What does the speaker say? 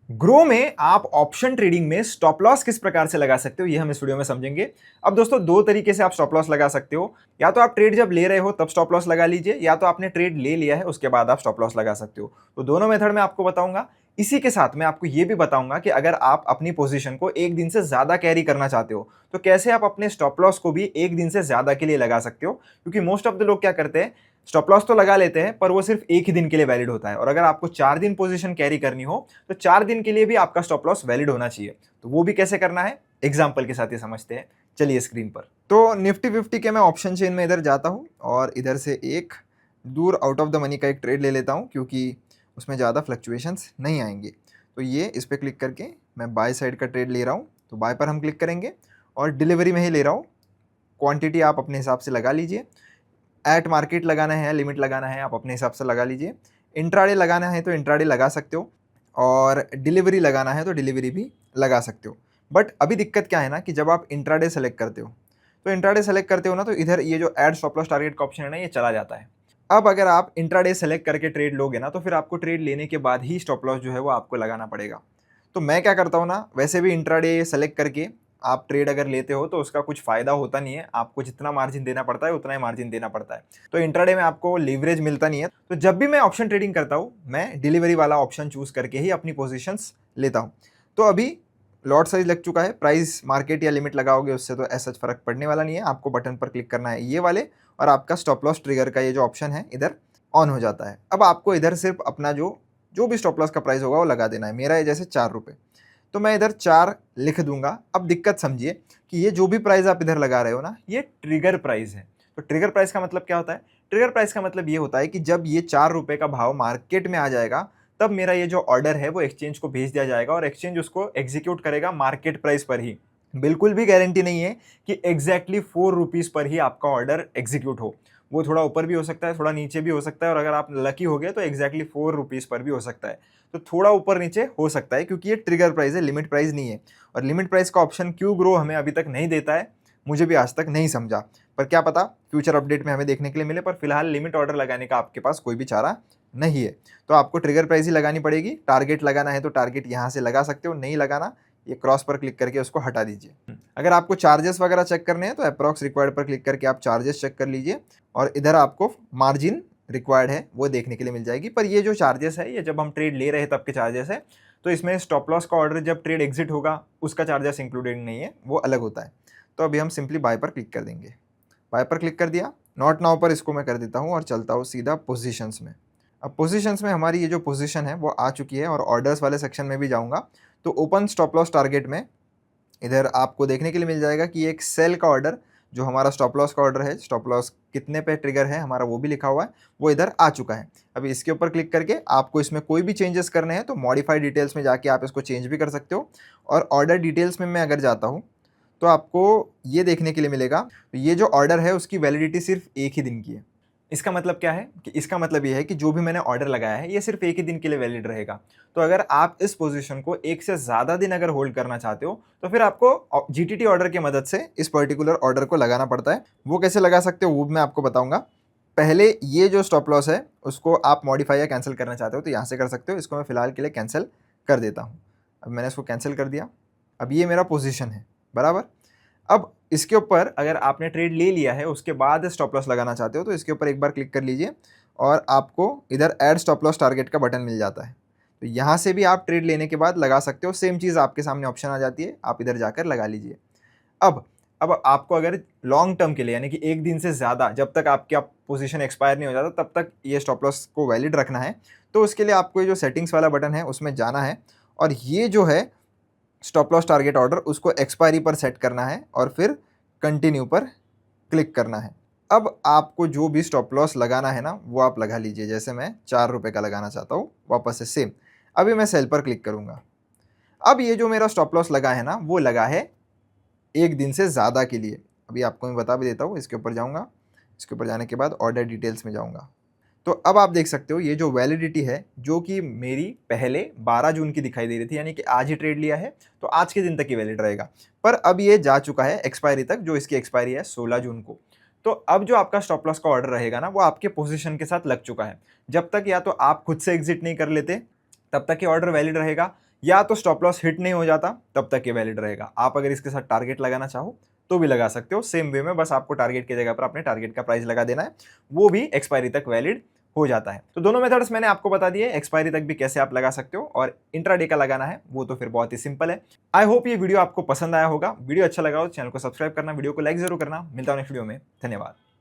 Grow में आप option trading में स्टॉप लॉस किस प्रकार से लगा सकते हो, ये हम इस वीडियो में समझेंगे। अब दोस्तों, दो तरीके से आप स्टॉप लॉस लगा सकते हो। या तो आप ट्रेड जब ले रहे हो तब स्टॉप लॉस लगा लीजिए, या तो आपने ट्रेड ले लिया है उसके बाद आप स्टॉप लॉस लगा सकते हो। तो दोनों मेथड में आपको बताऊंगा। इसी के साथ मैं आपको ये भी बताऊंगा कि अगर आप अपनी पोजीशन को एक दिन से ज्यादा कैरी करना चाहते हो तो कैसे आप अपने स्टॉप लॉस को भी एक दिन से ज्यादा के लिए लगा सकते हो। क्योंकि मोस्ट ऑफ द लोग क्या करते हैं, स्टॉप लॉस तो लगा लेते हैं पर वो सिर्फ एक ही दिन के लिए वैलिड होता है। और अगर आपको 4 दिन पोजीशन कैरी करनी हो तो 4 दिन के लिए भी आपका स्टॉप लॉस वैलिड होना चाहिए। तो वो भी कैसे करना है, एग्जाम्पल के साथ ही समझते हैं। चलिए स्क्रीन पर। तो निफ्टी 50 के मैं ऑप्शन चेन में इधर जाता हूँ और इधर से एक दूर आउट ऑफ द मनी का एक ट्रेड ले लेता हूँ, क्योंकि उसमें ज़्यादा फ्लक्चुएशंस नहीं आएंगे। तो ये इस पर क्लिक करके मैं बाय साइड का ट्रेड ले रहा हूँ, तो बाय पर हम क्लिक करेंगे और डिलीवरी में ही ले रहा हूँ। क्वांटिटी आप अपने हिसाब से लगा लीजिए। एट मार्केट लगाना है, लिमिट लगाना है, आप अपने हिसाब से लगा लीजिए। इंट्राडे लगाना है तो इंट्राडे लगा सकते हो, और डिलीवरी लगाना है तो डिलीवरी भी लगा सकते हो। बट अभी दिक्कत क्या है ना, कि जब आप इंट्राडे सेलेक्ट करते हो तो इंट्राडे सेलेक्ट करते हो ना, तो इधर ये जो ऐड स्टॉप लॉस टारगेट का ऑप्शन है ना, ये चला जाता है। अब अगर आप इंट्राडे सेलेक्ट करके ट्रेड लोगे ना, तो फिर आपको ट्रेड लेने के बाद ही स्टॉप लॉस जो है वो आपको लगाना पड़ेगा। तो मैं क्या करता हूँ ना, वैसे भी इंट्राडे सेलेक्ट करके आप ट्रेड अगर लेते हो तो उसका कुछ फायदा होता नहीं है। आपको जितना मार्जिन देना पड़ता है उतना ही मार्जिन देना पड़ता है। तो इंट्राडे में आपको लीवरेज मिलता नहीं है। तो जब भी मैं ऑप्शन ट्रेडिंग करता हूँ, मैं डिलीवरी वाला ऑप्शन चूज करके ही अपनी पोजीशंस लेता हूँ। तो अभी लॉट साइज लग चुका है। प्राइस मार्केट या लिमिट लगाओगे उससे तो ऐसा फर्क पड़ने वाला नहीं है। आपको बटन पर क्लिक करना है ये वाले, और आपका स्टॉप लॉस ट्रिगर का ये जो ऑप्शन है इधर ऑन हो जाता है। अब आपको इधर सिर्फ अपना जो जो भी स्टॉप लॉस का प्राइस होगा वो लगा देना है। मेरा है जैसे 4 रुपये, तो मैं इधर 4 लिख दूंगा। अब दिक्कत समझिए कि ये जो भी प्राइस आप इधर लगा रहे हो ना, ये ट्रिगर प्राइस है। तो ट्रिगर प्राइस का मतलब क्या होता है? ट्रिगर प्राइस का मतलब ये होता है कि जब ये 4 रुपये का भाव मार्केट में आ जाएगा, तब मेरा ये जो ऑर्डर है वो एक्सचेंज को भेज दिया जाएगा और एक्सचेंज उसको एग्जीक्यूट करेगा मार्केट प्राइस पर ही। बिल्कुल भी गारंटी नहीं है कि एग्जैक्टली 4 रुपीज पर ही आपका ऑर्डर एग्जीक्यूट हो। वो थोड़ा ऊपर भी हो सकता है, थोड़ा नीचे भी हो सकता है, और अगर आप लकी हो गए तो एग्जैक्टली 4 रुपीज पर भी हो सकता है। तो थोड़ा ऊपर नीचे हो सकता है, क्योंकि ये ट्रिगर प्राइस है, लिमिट प्राइस नहीं है। और लिमिट प्राइस का ऑप्शन क्यों ग्रो हमें अभी तक नहीं देता है, मुझे भी आज तक नहीं समझा। पर क्या पता फ्यूचर अपडेट में हमें देखने के लिए मिले। पर फिलहाल लिमिट ऑर्डर लगाने का आपके पास कोई भी चारा नहीं है। तो आपको ट्रिगर प्राइस ही लगानी पड़ेगी। टारगेट लगाना है तो टारगेट यहाँ से लगा सकते हो, नहीं लगाना ये क्रॉस पर क्लिक करके उसको हटा दीजिए। अगर आपको चार्जेस वगैरह चेक करने हैं तो अप्रॉक्स रिक्वायर्ड पर क्लिक करके आप चार्जेस चेक कर लीजिए, और इधर आपको मार्जिन रिक्वायर्ड है वो देखने के लिए मिल जाएगी। पर ये जो चार्जेस है ये जब हम ट्रेड ले रहे हैं तब के चार्जेस है। तो इसमें स्टॉप लॉस का ऑर्डर जब ट्रेड एग्जिट होगा उसका चार्जेस इंक्लूडेड नहीं है, वो अलग होता है। तो अभी हम सिंपली बाय पर क्लिक कर देंगे। बाय पर क्लिक कर दिया, नॉट नाउ पर इसको मैं कर देता हूँ और चलता हूँ सीधा पोजीशंस में। अब पोजीशंस में हमारी ये जो पोजीशन है वो आ चुकी है, और ऑर्डर्स वाले सेक्शन में भी जाऊँगा तो ओपन स्टॉप लॉस टारगेट में इधर आपको देखने के लिए मिल जाएगा कि एक सेल का ऑर्डर, जो हमारा स्टॉप लॉस का ऑर्डर है, स्टॉप लॉस कितने पे ट्रिगर है हमारा वो भी लिखा हुआ है, वो इधर आ चुका है। अभी इसके ऊपर क्लिक करके आपको इसमें कोई भी चेंजेस करने हैं तो मॉडिफाई डिटेल्स में जाके आप इसको चेंज भी कर सकते हो। और ऑर्डर डिटेल्स में मैं अगर जाता हूँ तो आपको ये देखने के लिए मिलेगा, तो ये जो ऑर्डर है उसकी वैलिडिटी सिर्फ एक ही दिन की है। इसका मतलब क्या है कि इसका मतलब ये है कि जो भी मैंने ऑर्डर लगाया है ये सिर्फ एक ही दिन के लिए वैलिड रहेगा। तो अगर आप इस पोजीशन को एक से ज़्यादा दिन अगर होल्ड करना चाहते हो तो फिर आपको जीटीटी ऑर्डर की मदद से इस पर्टिकुलर ऑर्डर को लगाना पड़ता है। वो कैसे लगा सकते हो वो मैं आपको बताऊंगा। पहले ये जो स्टॉप लॉस है उसको आप मॉडिफाई या कैंसिल करना चाहते हो तो यहाँ से कर सकते हो। इसको मैं फिलहाल के लिए कैंसिल कर देता हूँ। अब मैंने इसको कैंसिल कर दिया। अब ये मेरा पोजीशन है बराबर। अब इसके ऊपर अगर आपने ट्रेड ले लिया है उसके बाद स्टॉप लॉस लगाना चाहते हो तो इसके ऊपर एक बार क्लिक कर लीजिए, और आपको इधर ऐड स्टॉप लॉस टारगेट का बटन मिल जाता है। तो यहाँ से भी आप ट्रेड लेने के बाद लगा सकते हो। सेम चीज़ आपके सामने ऑप्शन आ जाती है, आप इधर जाकर लगा लीजिए। अब अब आपको अगर लॉन्ग टर्म के लिए यानी कि एक दिन से ज़्यादा, जब तक आपकी पोजीशन एक्सपायर नहीं हो जाता तब तक ये स्टॉप लॉस को वैलिड रखना है, तो उसके लिए आपको ये जो सेटिंग्स वाला बटन है उसमें जाना है, और ये जो है स्टॉप लॉस टारगेट ऑर्डर उसको एक्सपायरी पर सेट करना है और फिर कंटिन्यू पर क्लिक करना है। अब आपको जो भी स्टॉप लॉस लगाना है ना वो आप लगा लीजिए। जैसे मैं 4 रुपये का लगाना चाहता हूँ, वापस से सेम। अभी मैं सेल पर क्लिक करूँगा। अब ये जो मेरा स्टॉप लॉस लगा है ना वो लगा है एक दिन से ज़्यादा के लिए। अभी आपको मैं बता भी देता हूँ। इसके ऊपर जाऊँगा, इसके ऊपर जाने के बाद ऑर्डर डिटेल्स में जाऊँगा। तो अब आप देख सकते हो ये जो वैलिडिटी है, जो कि मेरी पहले 12 जून की दिखाई दे रही थी, यानी कि आज ही ट्रेड लिया है तो आज के दिन तक ही वैलिड रहेगा। पर अब ये जा चुका है एक्सपायरी तक, जो इसकी एक्सपायरी है 16 जून को। तो अब जो आपका स्टॉप लॉस का ऑर्डर रहेगा ना वो आपके पोजीशन के साथ लग चुका है। जब तक या तो आप खुद से एग्जिट नहीं कर लेते तब तक ये ऑर्डर वैलिड रहेगा, या तो स्टॉप लॉस हिट नहीं हो जाता तब तक ये वैलिड रहेगा। आप अगर इसके साथ टारगेट लगाना चाहो तो भी लगा सकते हो सेम वे में, बस आपको टारगेट की जगह पर अपने टारगेट का प्राइस लगा देना है, वो भी एक्सपायरी तक वैलिड हो जाता है। तो दोनों मेथड्स मैंने आपको बता दिए, एक्सपायरी तक भी कैसे आप लगा सकते हो और इंट्राडे का लगाना है वो तो फिर बहुत ही सिंपल है। आई होप ये वीडियो आपको पसंद आया होगा। वीडियो अच्छा लगा हो चैनल को सब्सक्राइब करना, वीडियो को लाइक जरूर करना। मिलता हूं नेक्स्ट वीडियो में, धन्यवाद।